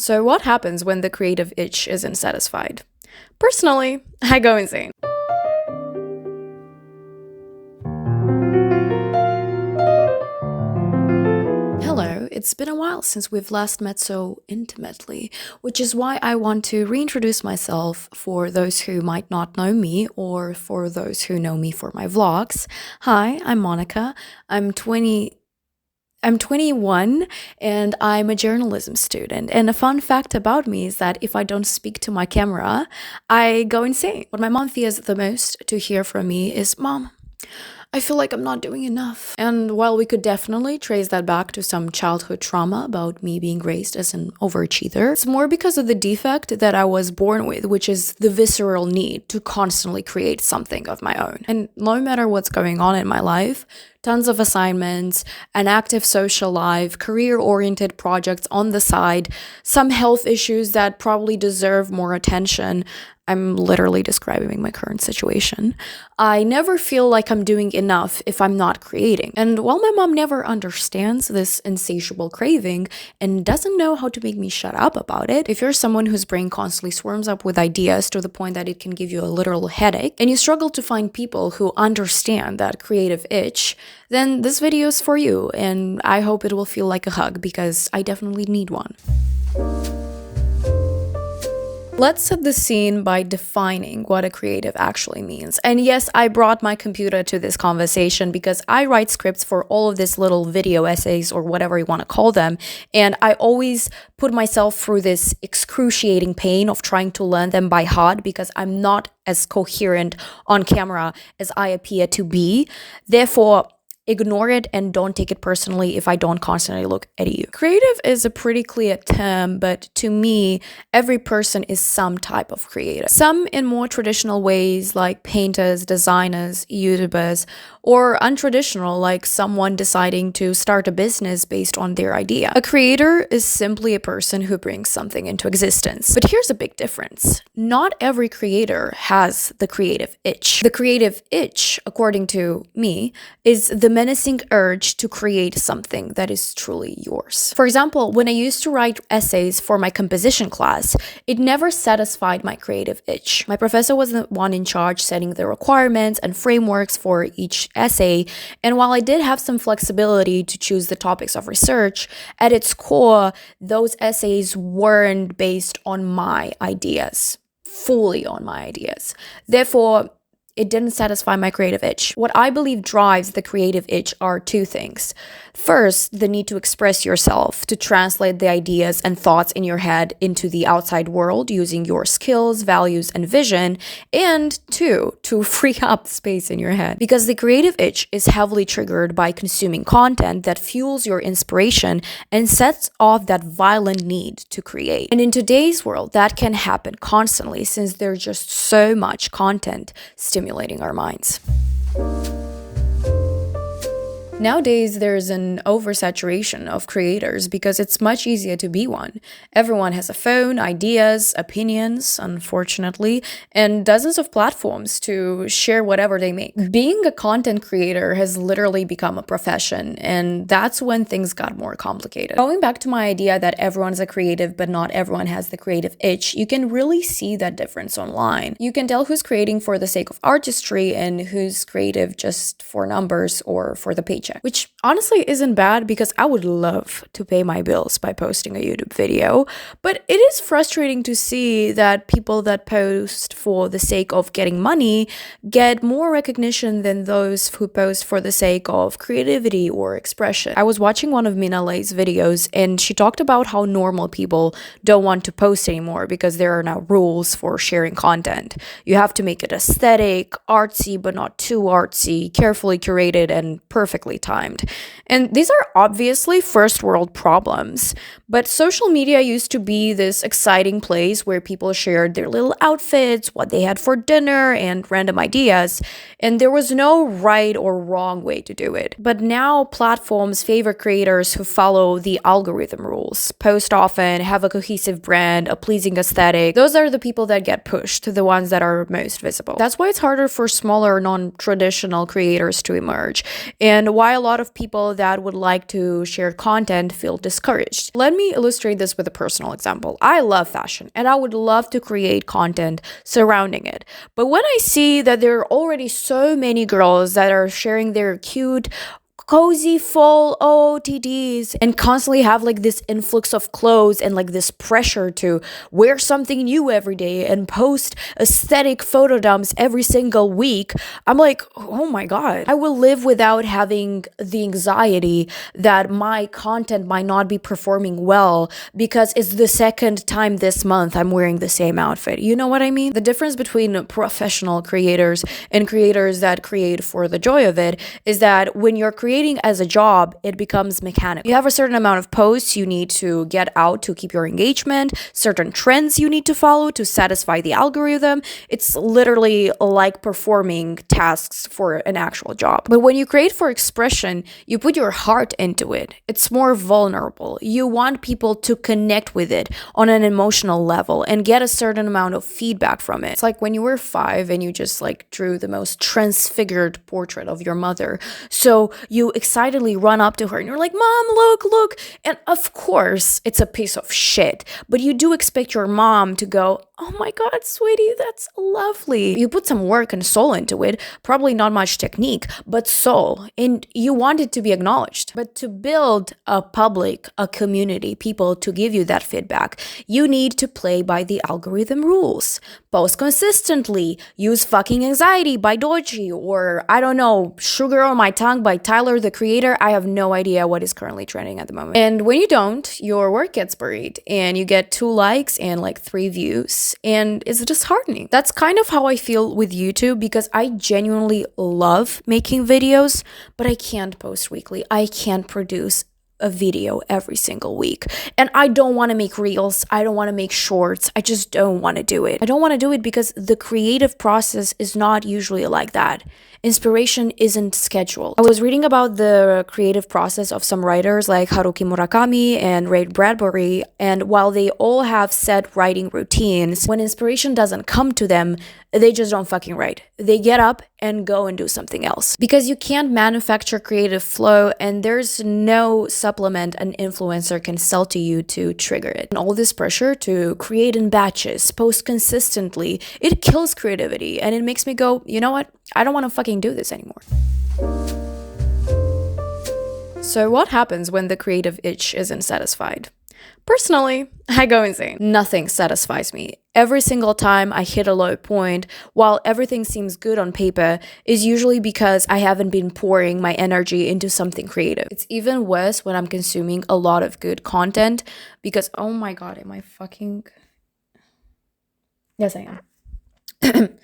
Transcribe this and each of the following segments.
So what happens when the creative itch isn't satisfied? Personally, I go insane. Hello, it's been a while since we've last met so intimately, which is why I want to reintroduce myself for those who might not know me or for those who know me for my vlogs. Hi, I'm Monica. I'm 21 and I'm a journalism student. And a fun fact about me is that if I don't speak to my camera, I go insane. What my mom fears the most to hear from me is, "Mom, I feel like I'm not doing enough." And while we could definitely trace that back to some childhood trauma about me being raised as an overachiever, it's more because of the defect that I was born with, which is the visceral need to constantly create something of my own. And no matter what's going on in my life, tons of assignments, an active social life, career-oriented projects on the side, some health issues that probably deserve more attention. I'm literally describing my current situation. I never feel like I'm doing enough if I'm not creating. And while my mom never understands this insatiable craving and doesn't know how to make me shut up about it, if you're someone whose brain constantly swarms up with ideas to the point that it can give you a literal headache, and you struggle to find people who understand that creative itch, then this video is for you, and I hope it will feel like a hug because I definitely need one. Let's set the scene by defining what a creative actually means. And yes, I brought my computer to this conversation because I write scripts for all of these little video essays or whatever you want to call them. And I always put myself through this excruciating pain of trying to learn them by heart because I'm not as coherent on camera as I appear to be. Therefore, ignore it and don't take it personally if I don't constantly look at you. Creative is a pretty clear term, but to me, every person is some type of creative. Some in more traditional ways like painters, designers, YouTubers, or untraditional like someone deciding to start a business based on their idea. A creator is simply a person who brings something into existence. But here's a big difference. Not every creator has the creative itch. The creative itch, according to me, is the menacing urge to create something that is truly yours. For example, when I used to write essays for my composition class, it never satisfied my creative itch. My professor was the one in charge setting the requirements and frameworks for each essay, and while I did have some flexibility to choose the topics of research, at its core, those essays weren't based on my ideas, fully on my ideas. Therefore, it didn't satisfy my creative itch. What I believe drives the creative itch are two things. First, the need to express yourself, to translate the ideas and thoughts in your head into the outside world using your skills, values, and vision. And two, to free up space in your head. Because the creative itch is heavily triggered by consuming content that fuels your inspiration and sets off that violent need to create. And in today's world, that can happen constantly since there's just so much content stimulating our minds. Nowadays, there's an oversaturation of creators because it's much easier to be one. Everyone has a phone, ideas, opinions, unfortunately, and dozens of platforms to share whatever they make. Being a content creator has literally become a profession, and that's when things got more complicated. Going back to my idea that everyone's a creative, but not everyone has the creative itch, you can really see that difference online. You can tell who's creating for the sake of artistry and who's creative just for numbers or for the paycheck. Which honestly isn't bad because I would love to pay my bills by posting a YouTube video, but it is frustrating to see that people that post for the sake of getting money get more recognition than those who post for the sake of creativity or expression. I was watching one of Mina Lay's videos and she talked about how normal people don't want to post anymore because there are now rules for sharing content. You have to make it aesthetic, artsy but not too artsy, carefully curated, and perfectly timed. And these are obviously first world problems, but social media used to be this exciting place where people shared their little outfits, what they had for dinner, and random ideas, and there was no right or wrong way to do it. But now platforms favor creators who follow the algorithm rules, post often, have a cohesive brand, a pleasing aesthetic. Those are the people that get pushed, the ones that are most visible. That's why it's harder for smaller, non-traditional creators to emerge, and why why a lot of people that would like to share content feel discouraged. Let me illustrate this with a personal example. I love fashion and I would love to create content surrounding it. But when I see that there are already so many girls that are sharing their cute cozy fall OOTDs and constantly have like this influx of clothes and like this pressure to wear something new every day and post aesthetic photo dumps every single week, I'm like, oh my God, I will live without having the anxiety that my content might not be performing well because it's the second time this month I'm wearing the same outfit. You know what I mean? The difference between professional creators and creators that create for the joy of it is that when you're creating as a job, it becomes mechanical. You have a certain amount of posts you need to get out to keep your engagement, certain trends you need to follow to satisfy the algorithm. It's literally like performing tasks for an actual job. But when you create for expression, you put your heart into it. It's more vulnerable. You want people to connect with it on an emotional level and get a certain amount of feedback from it. It's like when you were 5 and you just like drew the most transfigured portrait of your mother. So you excitedly run up to her and you're like, Mom, look. And of course, it's a piece of shit. But you do expect your mom to go, oh my God, sweetie, that's lovely. You put some work and soul into it, probably not much technique, but soul. And you want it to be acknowledged. But to build a public, a community, people to give you that feedback, you need to play by the algorithm rules. Post consistently, use fucking anxiety by Doji, or I don't know, Sugar on My Tongue by Tyler, the Creator. I have no idea what is currently trending at the moment. And when you don't, your work gets buried and you get 2 likes and like 3 views, and it's disheartening. That's kind of how I feel with YouTube because I genuinely love making videos, but I can't post weekly. I can't produce a video every single week. And I don't want to make reels. I don't want to make shorts. I just don't want to do it. I don't want to do it because the creative process is not usually like that. Inspiration isn't scheduled. I was reading about the creative process of some writers like Haruki Murakami and Ray Bradbury, and while they all have set writing routines, when inspiration doesn't come to them, they just don't fucking write. They get up and go and do something else. Because you can't manufacture creative flow, and there's no supplement an influencer can sell to you to trigger it. And all this pressure to create in batches, post consistently, it kills creativity, and it makes me go, you know what? I don't want to fucking do this anymore. So what happens when the creative itch isn't satisfied? Personally, I go insane. Nothing satisfies me. Every single time I hit a low point, while everything seems good on paper, is usually because I haven't been pouring my energy into something creative. It's even worse when I'm consuming a lot of good content because, oh my God, am I fucking... Yes, I am.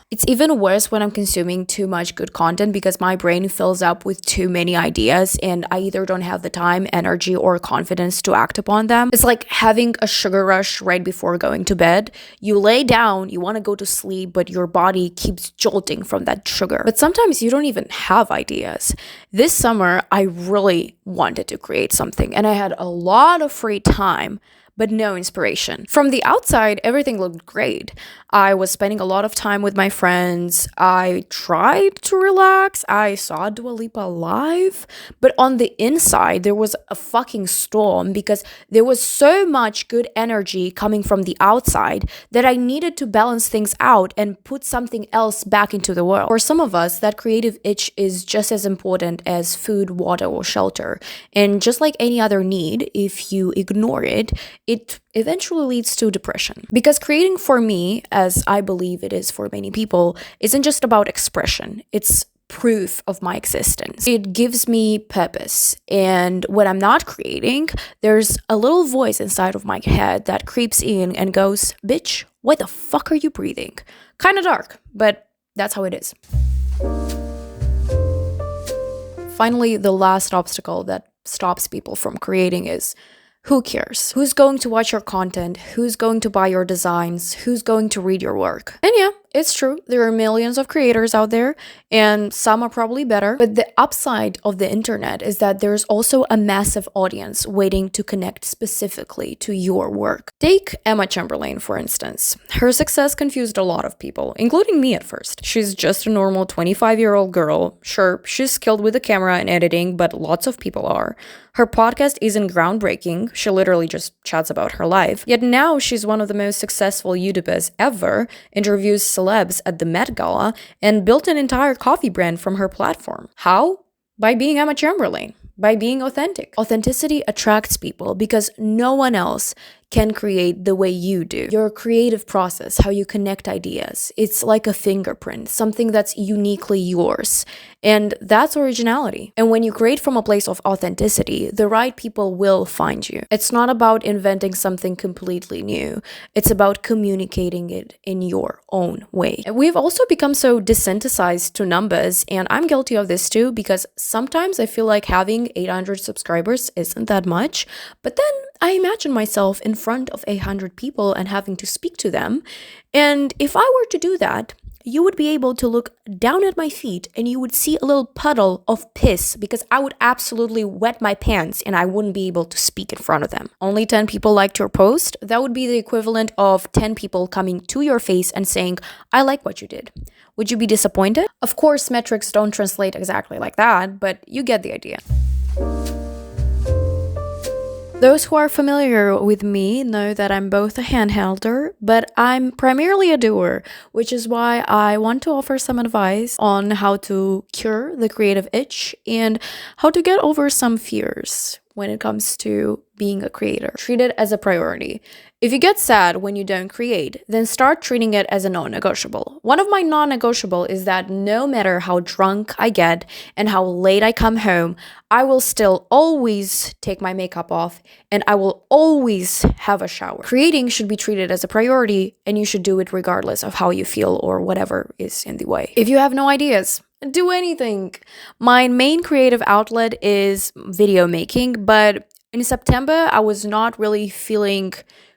It's even worse when I'm consuming too much good content because my brain fills up with too many ideas and I either don't have the time, energy, or confidence to act upon them. It's like having a sugar rush right before going to bed. You lay down, you want to go to sleep, but your body keeps jolting from that sugar. But sometimes you don't even have ideas. This summer, I really wanted to create something and I had a lot of free time, but no inspiration. From the outside, everything looked great. I was spending a lot of time with my friends. I tried to relax. I saw Dua Lipa live. But on the inside, there was a fucking storm because there was so much good energy coming from the outside that I needed to balance things out and put something else back into the world. For some of us, that creative itch is just as important as food, water, or shelter. And just like any other need, if you ignore it, it eventually leads to depression. Because creating for me, as I believe it is for many people, isn't just about expression. It's proof of my existence. It gives me purpose. And when I'm not creating, there's a little voice inside of my head that creeps in and goes, bitch, why the fuck are you breathing? Kind of dark, but that's how it is. Finally, the last obstacle that stops people from creating is who cares? Who's going to watch your content? Who's going to buy your designs? Who's going to read your work? And yeah, It's true, there are millions of creators out there, and some are probably better. But the upside of the internet is that there's also a massive audience waiting to connect specifically to your work. Take Emma Chamberlain, for instance. Her success confused a lot of people, including me at first. She's just a normal 25-year-old girl. Sure, she's skilled with the camera and editing, but lots of people are. Her podcast isn't groundbreaking, she literally just chats about her life. Yet now she's one of the most successful YouTubers ever, interviews celebs at the Met Gala, and built an entire coffee brand from her platform. How? By being Emma Chamberlain. By being authentic. Authenticity attracts people because no one else can create the way you do. Your creative process, how you connect ideas, it's like a fingerprint, something that's uniquely yours. And that's originality. And when you create from a place of authenticity, the right people will find you. It's not about inventing something completely new. It's about communicating it in your own way. We've also become so desensitized to numbers, and I'm guilty of this too, because sometimes I feel like having 800 subscribers isn't that much, but then I imagine myself in front of 800 people and having to speak to them. And if I were to do that, you would be able to look down at my feet and you would see a little puddle of piss because I would absolutely wet my pants and I wouldn't be able to speak in front of them. Only 10 people liked your post. That would be the equivalent of 10 people coming to your face and saying, I like what you did. Would you be disappointed? Of course, metrics don't translate exactly like that, but you get the idea. Those who are familiar with me know that I'm both a handhelder, but I'm primarily a doer, which is why I want to offer some advice on how to cure the creative itch and how to get over some fears when it comes to being a creator. Treat it as a priority. If you get sad when you don't create, then start treating it as a non-negotiable. One of my non-negotiable is that no matter how drunk I get and how late I come home, I will still always take my makeup off and I will always have a shower. Creating should be treated as a priority and you should do it regardless of how you feel or whatever is in the way. If you have no ideas, do anything. My main creative outlet is video making, but in September, I was not really feeling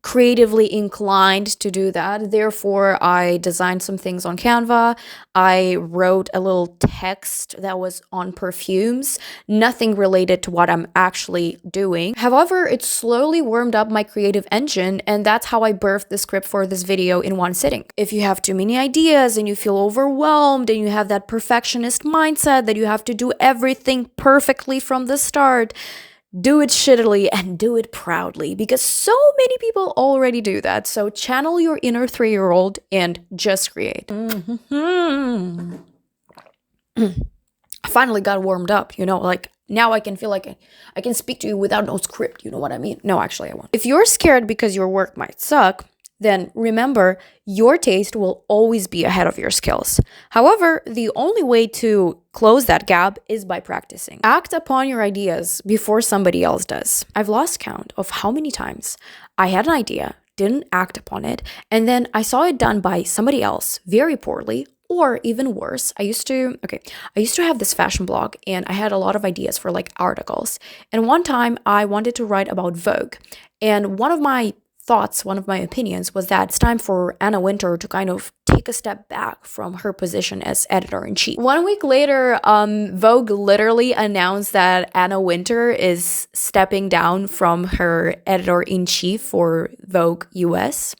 creatively inclined to do that. Therefore, I designed some things on Canva. I wrote a little text that was on perfumes, nothing related to what I'm actually doing. However, it slowly warmed up my creative engine, and that's how I birthed the script for this video in one sitting. If you have too many ideas and you feel overwhelmed and you have that perfectionist mindset that you have to do everything perfectly from the start, do it shittily and do it proudly because so many people already do that. So channel your inner 3-year-old and just create. I finally got warmed up, like now I can feel like I can speak to you without no script, you know what I mean? No, actually I won't. If you're scared because your work might suck, then remember, your taste will always be ahead of your skills. However, the only way to close that gap is by practicing. Act upon your ideas before somebody else does. I've lost count of how many times I had an idea, didn't act upon it, and then I saw it done by somebody else very poorly. Or even worse, I used to have this fashion blog and I had a lot of ideas for like articles. And one time I wanted to write about Vogue. And one of my opinions was that it's time for Anna Wintour to kind of take a step back from her position as editor-in-chief. 1 week later, Vogue literally announced that Anna Wintour is stepping down from her editor-in-chief for Vogue US.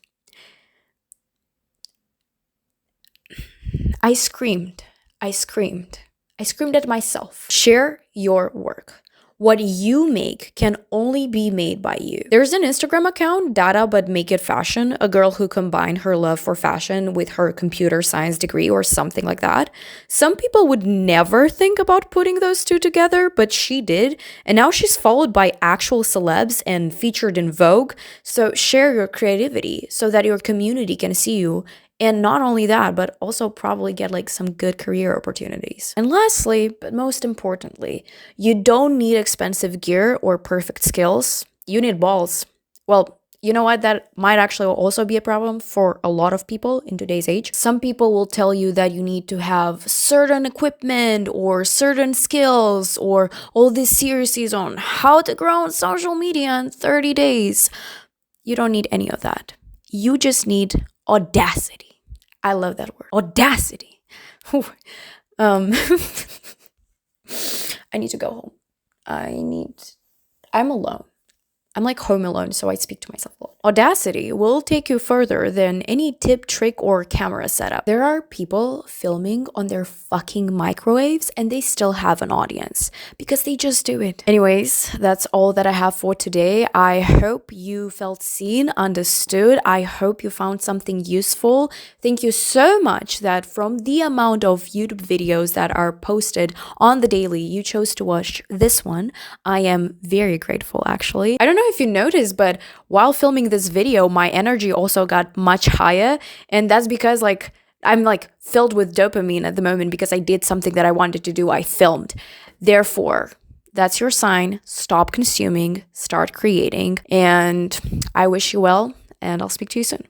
I screamed at myself. Share your work. What you make can only be made by you. There's an Instagram account, Data But Make It Fashion, a girl who combined her love for fashion with her computer science degree or something like that. Some people would never think about putting those two together, but she did. And now she's followed by actual celebs and featured in Vogue. So share your creativity so that your community can see you. And not only that, but also probably get like some good career opportunities. And lastly, but most importantly, you don't need expensive gear or perfect skills. You need balls. Well, you know what? That might actually also be a problem for a lot of people in today's age. Some people will tell you that you need to have certain equipment or certain skills or all these series on how to grow on social media in 30 days. You don't need any of that. You just need audacity. I love that word. Audacity. um, I need to go home. I'm alone. I'm like home alone, so I speak to myself a lot. Audacity will take you further than any tip, trick, or camera setup. There are people filming on their fucking microwaves and they still have an audience because they just do it. Anyways, that's all that I have for today. I hope you felt seen, understood. I hope you found something useful. Thank you so much that from the amount of YouTube videos that are posted on the daily, you chose to watch this one. I am very grateful, actually. I don't know if you noticed, but while filming this video, my energy also got much higher. And that's because I'm filled with dopamine at the moment because I did something that I wanted to do. I filmed. Therefore, that's your sign. Stop consuming, start creating. And I wish you well, and I'll speak to you soon.